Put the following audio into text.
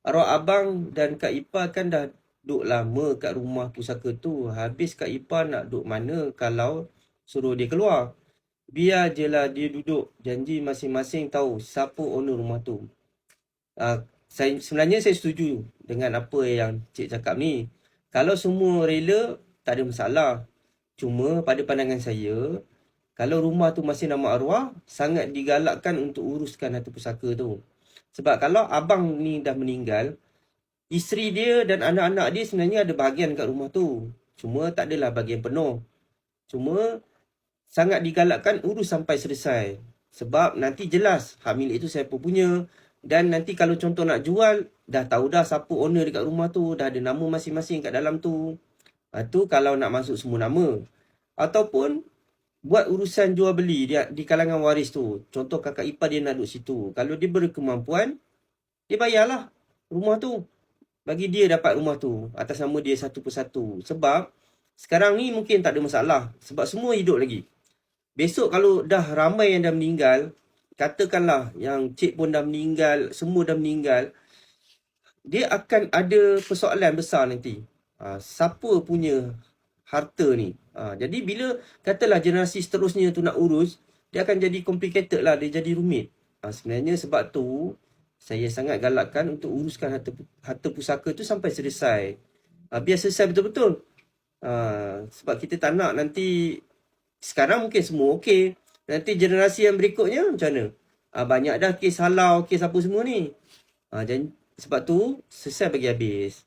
Arwah abang dan Kak Ipar kan dah duduk lama kat rumah pusaka tu. Habis Kak Ipar nak duduk mana kalau suruh dia keluar. Biar je lah dia duduk. Janji masing-masing tahu siapa owner rumah tu. Sebenarnya saya setuju dengan apa yang Cik cakap ni. Kalau semua rela, tak ada masalah. Cuma pada pandangan saya, kalau rumah tu masih nama arwah, sangat digalakkan untuk uruskan harta pusaka tu. Sebab kalau abang ni dah meninggal, isteri dia dan anak-anak dia sebenarnya ada bahagian kat rumah tu. Cuma tak adalah bahagian penuh. Cuma sangat digalakkan urus sampai selesai. Sebab nanti jelas hak milik itu siapa punya. Dan nanti kalau contoh nak jual, dah tahu dah siapa owner dekat rumah tu. Dah ada nama masing-masing kat dalam tu. Tu kalau nak masuk semua nama. Ataupun buat urusan jual beli di kalangan waris tu. Contoh kakak ipar dia nak duduk situ. Kalau dia berkemampuan, dia bayarlah rumah tu. Bagi dia dapat rumah tu atas nama dia satu persatu. Sebab sekarang ni mungkin tak ada masalah. Sebab semua hidup lagi. Besok kalau dah ramai yang dah meninggal, katakanlah yang cik pun dah meninggal, semua dah meninggal, dia akan ada persoalan besar nanti. Siapa punya harta ni? Jadi bila katalah generasi seterusnya tu nak urus, dia akan jadi complicated lah, dia jadi rumit. Sebenarnya sebab tu, saya sangat galakkan untuk uruskan harta pusaka tu sampai selesai. Biar selesai betul-betul. Sebab kita tak nak nanti, sekarang mungkin semua okey. Nanti generasi yang berikutnya macam mana? Banyak dah kes halau, kes apa semua ni. Dan sebab tu, selesai bagi habis.